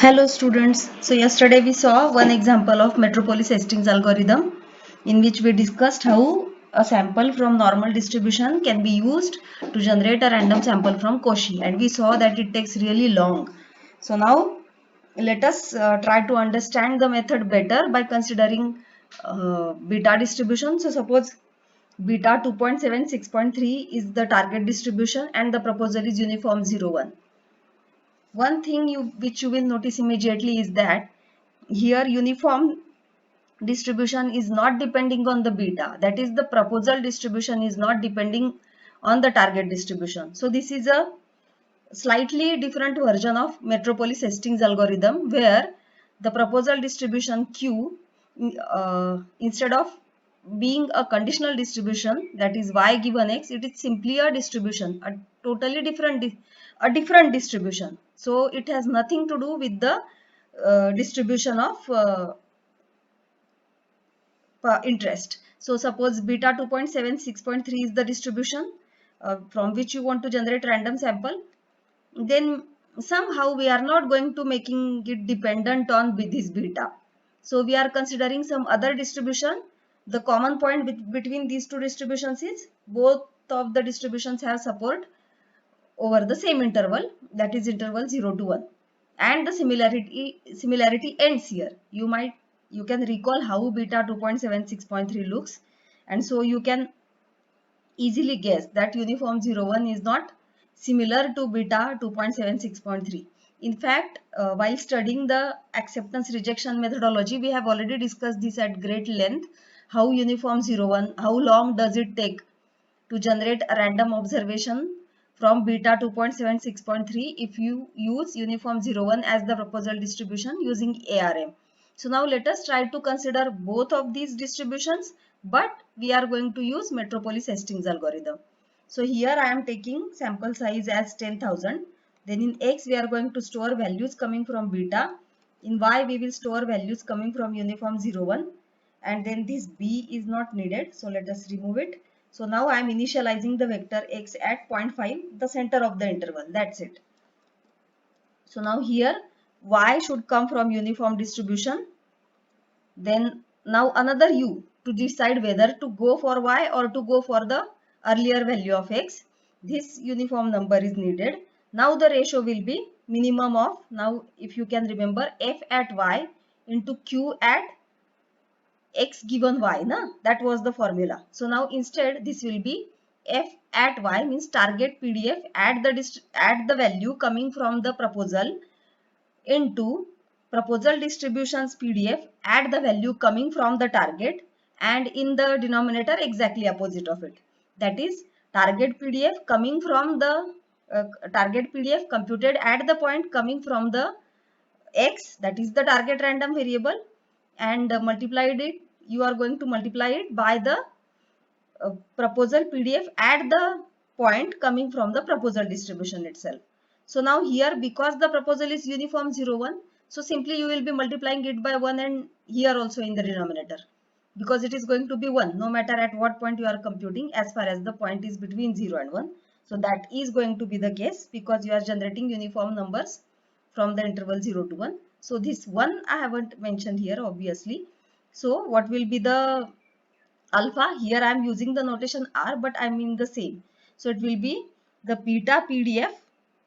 Hello students. So yesterday we saw one example of Metropolis Hastings algorithm in which we discussed how a sample from normal distribution can be used to generate a random sample from Cauchy, and we saw that it takes really long. So now let us try to understand the method better by considering beta distribution. So suppose beta 2.76.3 is the target distribution and the proposal is uniform 0, 1. One thing which you will notice immediately is that here uniform distribution is not depending on the beta, that is the proposal distribution is not depending on the target distribution. So this is a slightly different version of Metropolis Hastings algorithm where the proposal distribution Q instead of being a conditional distribution, that is y given x, it is simply a distribution, a totally different distribution. So it has nothing to do with the distribution of interest. So suppose beta 2.76.3 is the distribution from which you want to generate random sample, then somehow we are not going to making it dependent on this beta. So we are considering some other distribution. The common point between these two distributions is both of the distributions have support over the same interval, that is interval 0 to 1, and the similarity ends here. You can recall how beta 2.76.3 looks, and so you can easily guess that uniform 0, 1 is not similar to beta 2.76.3. In fact, while studying the acceptance rejection methodology, we have already discussed this at great length, how uniform 0, 1, how long does it take to generate a random observation from beta 2.76.3 if you use uniform 0, 1 as the proposal distribution using ARM. So now let us try to consider both of these distributions, but we are going to use Metropolis Hastings algorithm. So here I am taking sample size as 10,000. Then in X we are going to store values coming from beta. In Y we will store values coming from uniform 0, 1. And then this B is not needed. So let us remove it. So now I am initializing the vector X at 0.5, the center of the interval. That's it. So now here Y should come from uniform distribution. Then now another U to decide whether to go for Y or to go for the earlier value of X. This uniform number is needed. Now the ratio will be minimum of, now if you can remember, F at Y into Q at X given Y, na? That was the formula. So now instead this will be F at Y means target PDF at the value coming from the proposal into proposal distributions PDF at the value coming from the target, and in the denominator exactly opposite of it, that is target PDF coming from the target PDF computed at the point coming from the X, that is the target random variable, and multiplied it, you are going to multiply it by the proposal PDF at the point coming from the proposal distribution itself. So now here, because the proposal is uniform 0, 1, so simply you will be multiplying it by 1 and here also in the denominator, because it is going to be 1 no matter at what point you are computing, as far as the point is between 0 and 1. So that is going to be the case because you are generating uniform numbers from the interval 0 to 1. So this 1 I haven't mentioned here obviously. So what will be the alpha? Here I am using the notation R, but I mean the same. So it will be the beta PDF,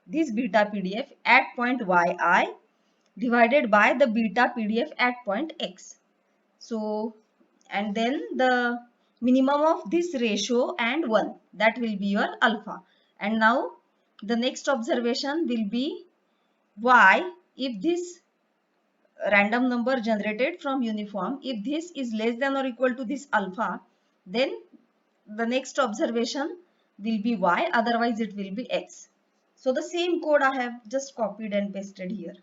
this beta PDF at point yi divided by the beta PDF at point x. So, and then the minimum of this ratio and 1, that will be your alpha. And now the next observation will be y if this random number generated from uniform, if this is less than or equal to this alpha, then the next observation will be y, otherwise it will be x. So the same code I have just copied and pasted here.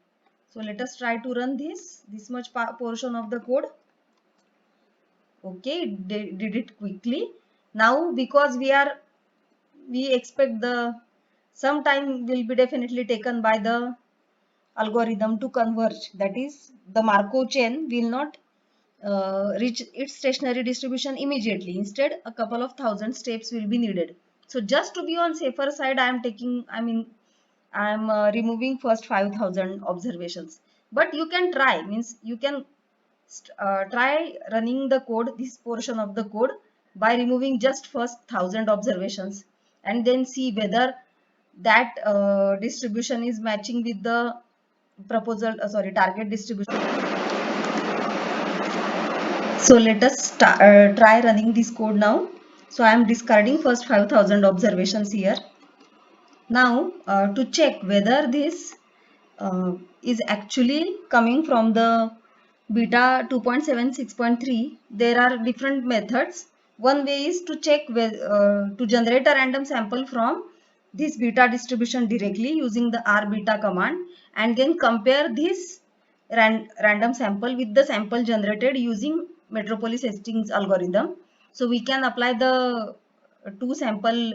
So let us try to run this much portion of the code. Okay, did it quickly. Now because we expect the some time will be definitely taken by the algorithm to converge, that is the Markov chain will not reach its stationary distribution immediately. Instead, a couple of thousand steps will be needed. So just to be on safer side, I am removing first 5,000 observations, but you can try, means you can try running the code, this portion of the code, by removing just first 1000 observations, and then see whether that distribution is matching with the target distribution. So let us try running this code now. So I am discarding first 5000 observations here. Now to check whether this is actually coming from the beta 2.76.3, there are different methods. One way is to check to generate a random sample from this beta distribution directly using the rbeta command, and then compare this random sample with the sample generated using Metropolis Hastings algorithm. So we can apply the two sample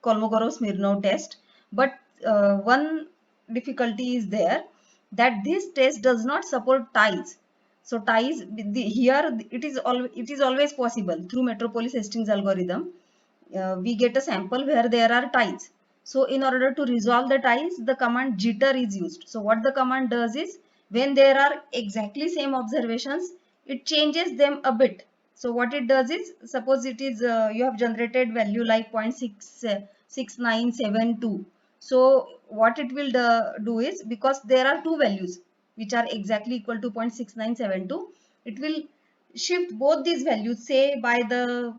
Kolmogorov-Smirnov test, but one difficulty is there, that this test does not support ties. So ties here it is always possible through Metropolis Hastings algorithm. We get a sample where there are ties. So in order to resolve the ties, the command jitter is used. So what the command does is, when there are exactly same observations, it changes them a bit. So what it does is, suppose it is you have generated value like 0.6972. So what it will do is, because there are two values which are exactly equal to 0.6972, it will shift both these values, say by the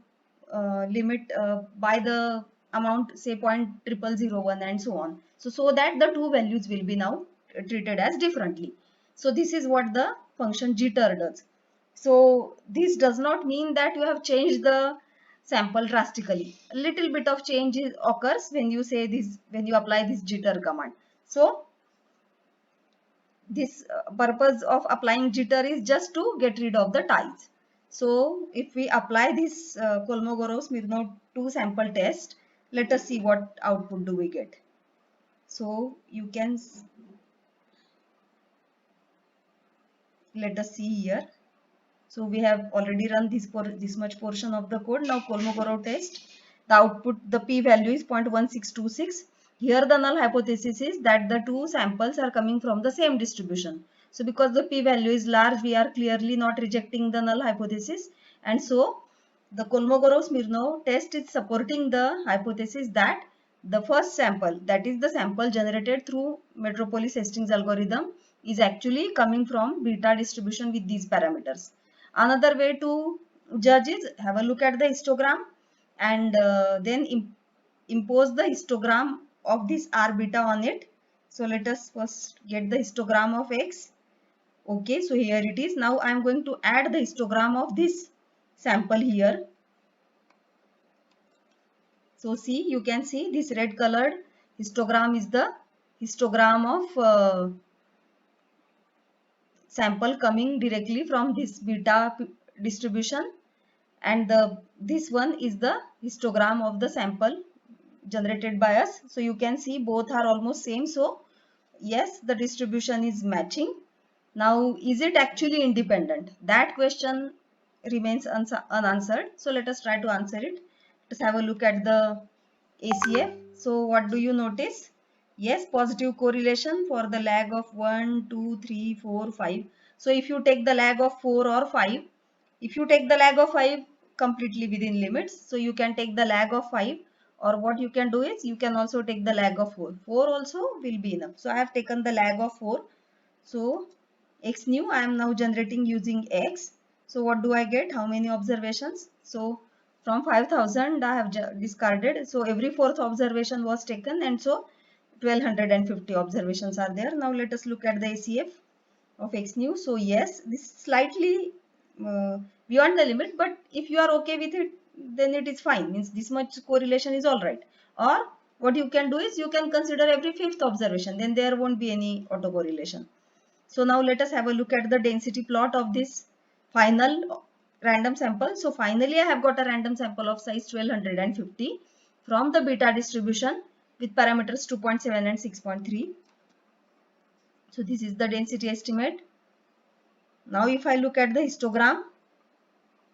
limit, by the amount, say 0.0001 and so on. So that the two values will be now treated as differently. So this is what the function jitter does. So this does not mean that you have changed the sample drastically. A little bit of change occurs when you say this, when you apply this jitter command. So this purpose of applying jitter is just to get rid of the ties. So if we apply this Kolmogorov-Smirnov 2 sample test, let us see what output do we get. So you can, let us see here. So we have already run this much portion of the code. Now Kolmogorov test, the output, the p-value is 0.1626. Here the null hypothesis is that the two samples are coming from the same distribution. So because the p-value is large, we are clearly not rejecting the null hypothesis, and so the Kolmogorov-Smirnov test is supporting the hypothesis that the first sample, that is the sample generated through Metropolis Hastings algorithm, is actually coming from beta distribution with these parameters. Another way to judge is, have a look at the histogram and then impose the histogram of this R beta on it. So let us first get the histogram of X. Okay, so here it is. Now I am going to add the histogram of this sample here. So see, you can see this red colored histogram is the histogram of sample coming directly from this beta distribution, and this one is the histogram of the sample generated by us. So you can see both are almost same. So yes, the distribution is matching. Now is it actually independent? That question remains unanswered. So let us try to answer it. Let's have a look at the ACF. So what do you notice? Yes, positive correlation for the lag of 1, 2, 3, 4, 5. So if you take the lag of 4 or 5, if you take the lag of 5 completely within limits, so you can take the lag of 5, or what you can do is you can also take the lag of 4. 4 also will be enough. So I have taken the lag of 4. So X new I am now generating using X. So what do I get? How many observations? So from 5000 I have discarded. So every fourth observation was taken, and so 1250 observations are there. Now let us look at the ACF of X new. So yes, this is slightly beyond the limit, but if you are okay with it, then it is fine. Means this much correlation is all right. Or what you can do is you can consider every fifth observation, then there won't be any autocorrelation. So now let us have a look at the density plot of this final random sample. So finally I have got a random sample of size 1250 from the beta distribution with parameters 2.7 and 6.3. So this is the density estimate. Now if I look at the histogram,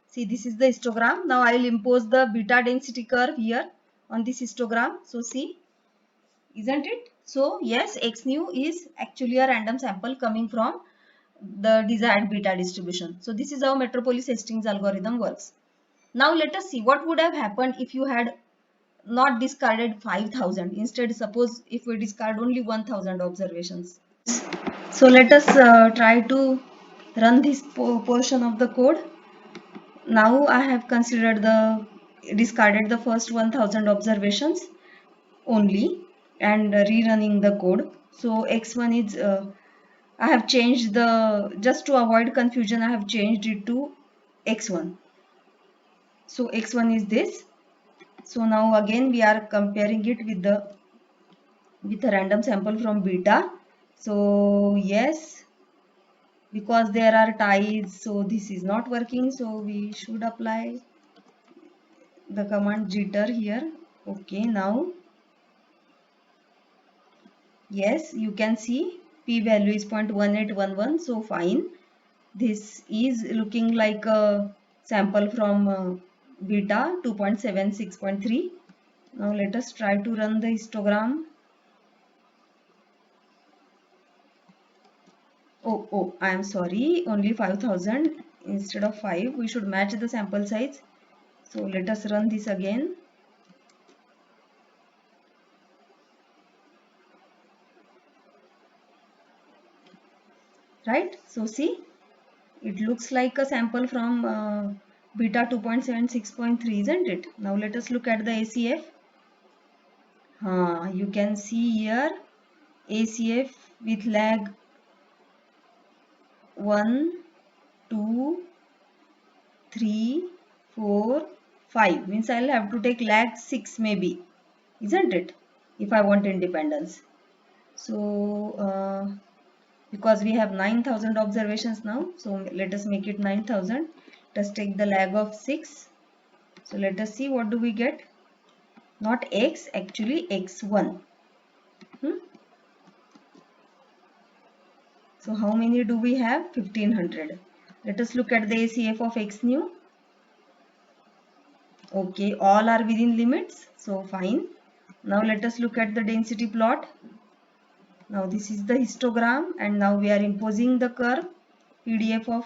see this is the histogram. Now I will impose the beta density curve here on this histogram. So see, isn't it? So yes, X new is actually a random sample coming from the desired beta distribution. So this is how Metropolis Hastings algorithm works. Now let us see what would have happened if you had not discarded 5000. Instead, suppose if we discard only 1000 observations. So let us try to run this portion of the code. Now I have considered the discarded the first 1000 observations only and rerunning the code. So x1 is I have changed the, just to avoid confusion, I have changed it to x1. So x1 is this. So now again we are comparing it with a random sample from beta. So yes, because there are ties, so this is not working. So we should apply the command jitter here. Okay, now yes, you can see p value is 0.1811. So fine. This is looking like a sample from beta 2.76.3. Now let us try to run the histogram. Oh, I am sorry, only 5000 instead of 5. We should match the sample size. So let us run this again. Right? So see, it looks like a sample from beta 2.76.3, isn't it? Now let us look at the ACF. You can see here ACF with lag 1, 2, 3, 4, 5. Means I'll have to take lag 6 maybe, isn't it? If I want independence. So because we have 9000 observations now, so let us make it 9000. Let us take the lag of 6. So let us see what do we get. Not x, actually x1. So how many do we have? 1500. Let us look at the ACF of x new. Okay, all are within limits. So fine. Now let us look at the density plot. Now this is the histogram and now we are imposing the curve PDF of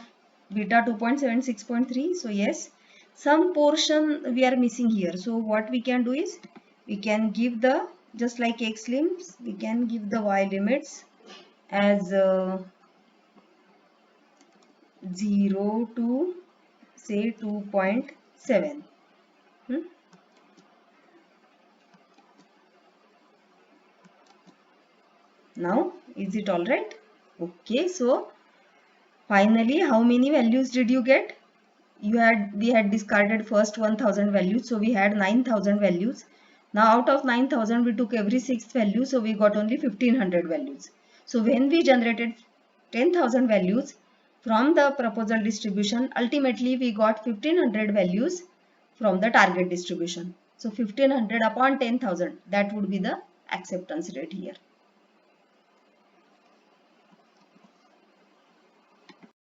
beta 2.76.3. So yes, some portion we are missing here. So what we can do is we can give the, just like x limbs, we can give the y limits as 0 to say 2.7. Now is it all right? Okay, so finally how many values did you get? We had discarded first 1000 values, so we had 9000 values. Now out of 9000 we took every sixth value, so we got only 1500 values. So when we generated 10,000 values from the proposal distribution, ultimately we got 1500 values from the target distribution. So 1500 upon 10,000, that would be the acceptance rate here.